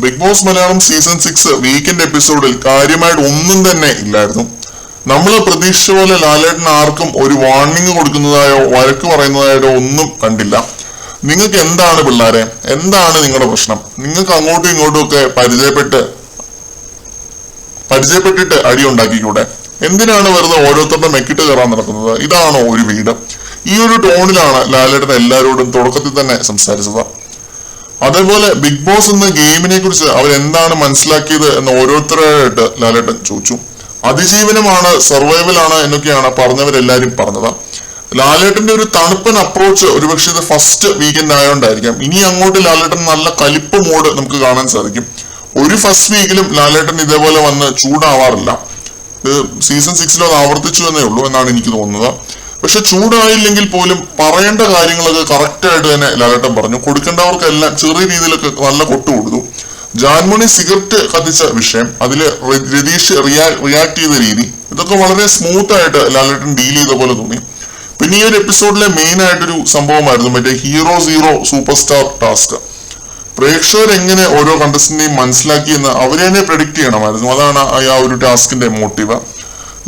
Big Boss Malayalam season 6 weekend എപ്പിസോഡിൽ കാര്യമായിട്ട് ഒന്നും തന്നെ ഇല്ലായിരുന്നു. നമ്മൾ പ്രതീക്ഷിച്ച പോലെ ലാലേട്ടൻ ആർക്കും ഒരു വാർണിംഗ് കൊടുക്കുന്നതായോ വഴക്ക് പറയുന്നതായോ ഒന്നും കണ്ടില്ല. നിങ്ങൾക്ക് എന്താണ് പിള്ളേരെ, എന്താണ് നിങ്ങളുടെ പ്രശ്നം? നിങ്ങൾക്ക് അങ്ങോട്ടും ഇങ്ങോട്ടും ഒക്കെ പരിചയപ്പെട്ടിട്ട് അടി ഉണ്ടാക്കിക്കൂടെ? എന്തിനാണ് വെറുതെ ഓരോരുത്തരുടെ മെക്കിട്ട് കയറാൻ നടക്കുന്നത്? ഇതാണോ ഒരു വീട്? ഈ ഒരു ടോണിലാണ് ലാലേട്ടൻ എല്ലാവരോടും തുടക്കത്തിൽ തന്നെ സംസാരിച്ചത്. അതേപോലെ ബിഗ് ബോസ് എന്ന ഗെയിമിനെ കുറിച്ച് അവരെന്താണ് മനസ്സിലാക്കിയത് എന്ന് ഓരോരുത്തരായിട്ട് ലാലേട്ടൻ ചോദിച്ചു. അതിജീവനമാണ്, സർവൈവൽ ആണ് എന്നൊക്കെയാണ് പറഞ്ഞവരെല്ലാരും പറഞ്ഞത്. ലാലേട്ടന്റെ ഒരു തണുപ്പൻ അപ്രോച്ച് ഒരുപക്ഷെ ഇത് ഫസ്റ്റ് വീക്കെൻഡ് ആയതുകൊണ്ടായിരിക്കാം ഇനി അങ്ങോട്ട് ലാലേട്ടൻ നല്ല കലിപ്പ് മോഡ് നമുക്ക് കാണാൻ സാധിക്കും. ഒരു ഫസ്റ്റ് വീക്കിലും ലാലേട്ടൻ ഇതേപോലെ വന്ന് ചൂടാവാറില്ല. സീസൺ 6 അത് ആവർത്തിച്ചു എന്നേ ഉള്ളൂ എന്നാണ് എനിക്ക് തോന്നുന്നത്. പക്ഷെ ചൂടായില്ലെങ്കിൽ പോലും പറയേണ്ട കാര്യങ്ങളൊക്കെ കറക്റ്റ് ആയിട്ട് തന്നെ ലാലേട്ടൻ പറഞ്ഞു. കൊടുക്കേണ്ടവർക്കെല്ലാം ചെറിയ രീതിയിലൊക്കെ നല്ല കൊട്ടു കൊടുത്തു. ജാൻമണി സിഗരറ്റ് കത്തിച്ച വിഷയം, അതില് രതീഷ് റിയാക്ട് ചെയ്ത രീതി, ഇതൊക്കെ വളരെ സ്മൂത്ത് ആയിട്ട് ലാലേട്ടൻ ഡീൽ ചെയ്ത പോലെ തോന്നി. പിന്നെ ഈ ഒരു എപ്പിസോഡിലെ മെയിൻ ആയിട്ടൊരു സംഭവമായിരുന്നു മറ്റേ hero zero super star task. പ്രേക്ഷകർ എങ്ങനെ ഓരോ കണ്ടസ്റ്റന്റിനെയും മനസ്സിലാക്കിയെന്ന് അവരെ തന്നെ പ്രെഡിക്ട് ചെയ്യണമായിരുന്നു. അതാണ് ആ ഒരു ടാസ്കിന്റെ മോട്ടീവ്.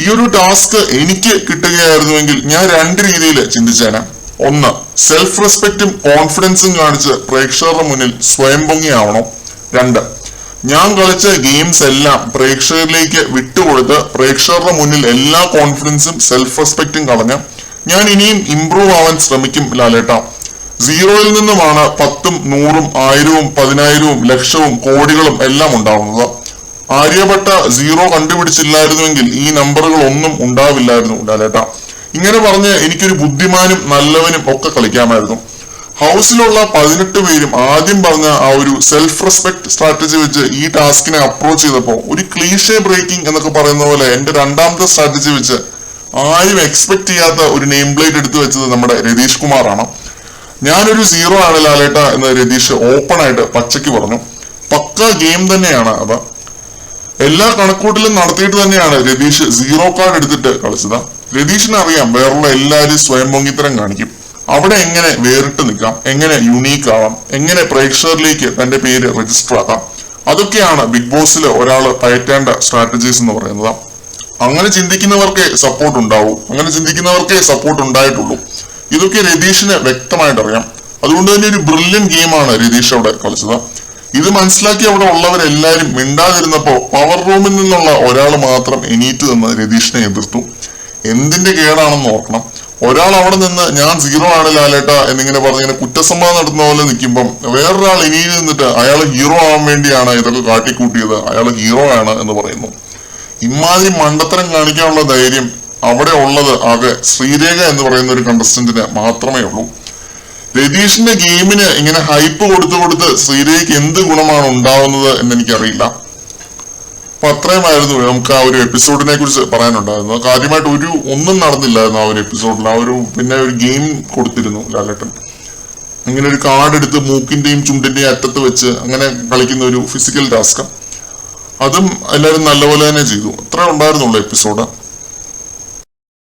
ഈ ഒരു ടാസ്ക് എനിക്ക് കിട്ടുകയായിരുന്നുവെങ്കിൽ ഞാൻ രണ്ട് രീതിയിൽ ചിന്തിച്ചേനെ. ഒന്ന്, സെൽഫ് റെസ്പെക്റ്റും കോൺഫിഡൻസും കാണിച്ച് പ്രേക്ഷകരുടെ മുന്നിൽ സ്വയം പൊങ്ങിയാവണം. രണ്ട്, ഞാൻ കളിച്ച ഗെയിംസ് എല്ലാം പ്രേക്ഷകരിലേക്ക് വിട്ടുകൊടുത്ത് പ്രേക്ഷകരുടെ മുന്നിൽ എല്ലാ കോൺഫിഡൻസും സെൽഫ് റെസ്പെക്റ്റും കളഞ്ഞ് ഞാൻ ഇനിയും ഇംപ്രൂവ് ആവാൻ ശ്രമിക്കും ലാലേട്ട. സീറോയിൽ നിന്നുമാണ് 10ഉം 100ഉം 1000ഉം 10,000ഉം ലക്ഷവും കോടികളും എല്ലാം ഉണ്ടാവുന്നത്. ആര്യഭട്ട സീറോ കണ്ടുപിടിച്ചില്ലായിരുന്നുവെങ്കിൽ ഈ നമ്പറുകൾ ഒന്നും ഉണ്ടാവില്ലായിരുന്നു ലാലേട്ട. ഇങ്ങനെ പറഞ്ഞ് എനിക്കൊരു ബുദ്ധിമാനും നല്ലവനും ഒക്കെ കളിക്കാമായിരുന്നു. ഹൗസിലുള്ള 18 പേരും ആദ്യം പറഞ്ഞ ആ ഒരു സെൽഫ് റെസ്പെക്ട് സ്ട്രാറ്റജി വെച്ച് ഈ ടാസ്കിനെ അപ്രോച്ച് ചെയ്തപ്പോൾ ഒരു ക്ലീഷേ ബ്രേക്കിംഗ് എന്നൊക്കെ പറയുന്ന പോലെ എന്റെ രണ്ടാമത്തെ സ്ട്രാറ്റജി വെച്ച് ആരും എക്സ്പെക്ട് ചെയ്യാത്ത ഒരു നെയിം പ്ലേറ്റ് എടുത്തു വെച്ചത് നമ്മുടെ രതീഷ് കുമാറാണ്. ഞാനൊരു സീറോ ആണ് ലാലേട്ട എന്ന് രതീഷ് ഓപ്പൺ ആയിട്ട് പച്ചയ്ക്ക് പറഞ്ഞു. പക്ക ഗെയിം തന്നെയാണ് അത്. എല്ലാ കണക്കൂട്ടിലും നടത്തിയിട്ട് തന്നെയാണ് രതീഷ് സീറോ കാർഡ് എടുത്തിട്ട് കളിച്ചത്. രതീഷിന് അറിയാം വേറുള്ള എല്ലാവരും സ്വയം പൊങ്ങിത്തരം കാണിക്കും. അവിടെ എങ്ങനെ വേറിട്ട് നിൽക്കാം, എങ്ങനെ യുണീക്ക് ആവാം, എങ്ങനെ പ്രേക്ഷകരിലേക്ക് തന്റെ പേര് രജിസ്റ്റർ ആക്കാം, അതൊക്കെയാണ് ബിഗ് ബോസിൽ ഒരാൾ പയറ്റേണ്ട സ്ട്രാറ്റജീസ് എന്ന് പറയുന്നത്. അങ്ങനെ ചിന്തിക്കുന്നവർക്കേ സപ്പോർട്ട് ഉണ്ടാവൂ, അങ്ങനെ ചിന്തിക്കുന്നവർക്കേ സപ്പോർട്ട് ഉണ്ടായിട്ടുള്ളൂ. ഇതൊക്കെ രതീഷിന് വ്യക്തമായിട്ട് അറിയാം. അതുകൊണ്ട് തന്നെ ഒരു ബ്രില്യൻ ഗെയിമാണ് രതീഷ് അവിടെ കളിച്ചത്. ഇത് മനസ്സിലാക്കി അവിടെ ഉള്ളവരെല്ലാരും മിണ്ടാതിരുന്നപ്പോ പവർ റൂമിൽ നിന്നുള്ള ഒരാൾ മാത്രം എണീറ്റ് നിന്ന് രതീഷിനെ എതിർത്തു. എന്തിന്റെ കേടാണെന്ന് ഓർക്കണം. ഒരാൾ അവിടെ നിന്ന് ഞാൻ സീറോ ആണ് ലാലേട്ട എന്നിങ്ങനെ പറഞ്ഞിങ്ങനെ കുറ്റസമ്മതം നടത്തുന്ന പോലെ നിൽക്കുമ്പം വേറൊരാൾ എണീറ്റ് നിന്നിട്ട് അയാൾ ഹീറോ ആവാൻ വേണ്ടിയാണ് ഇതൊക്കെ കാട്ടിക്കൂട്ടിയത്, അയാൾ ഹീറോ ആണ് എന്ന് പറയുന്നു. ഇമാതിരി മണ്ടത്തരം കാണിക്കാനുള്ള ധൈര്യം അവിടെ ഉള്ളത് ആകെ ശ്രീരേഖ എന്ന് പറയുന്ന ഒരു കണ്ടസ്റ്റന്റിന് മാത്രമേ ഉള്ളൂ. രതീഷിന്റെ ഗെയിമിന് ഇങ്ങനെ ഹൈപ്പ് കൊടുത്ത് ശ്രീരേഖയ്ക്ക് എന്ത് ഗുണമാണ് ഉണ്ടാവുന്നത് എന്ന് എനിക്കറിയില്ല. അപ്പൊ അത്രയുമായിരുന്നു നമുക്ക് ആ ഒരു എപ്പിസോഡിനെ കുറിച്ച് പറയാനുണ്ടായിരുന്നത്. കാര്യമായിട്ട് ഒന്നും നടന്നില്ലായിരുന്നു ആ ഒരു എപ്പിസോഡിൽ. പിന്നെ ഒരു ഗെയിം കൊടുത്തിരുന്നു ലാലേട്ടൻ. ഇങ്ങനെ ഒരു കാർഡ് എടുത്ത് മൂക്കിന്റെയും ചുണ്ടിന്റെയും അറ്റത്ത് വെച്ച് അങ്ങനെ കളിക്കുന്ന ഒരു ഫിസിക്കൽ ടാസ്ക്. അതും എല്ലാവരും നല്ലപോലെ തന്നെ ചെയ്തു. അത്രേ ഉണ്ടായിരുന്നുള്ളൂ എപ്പിസോഡ്.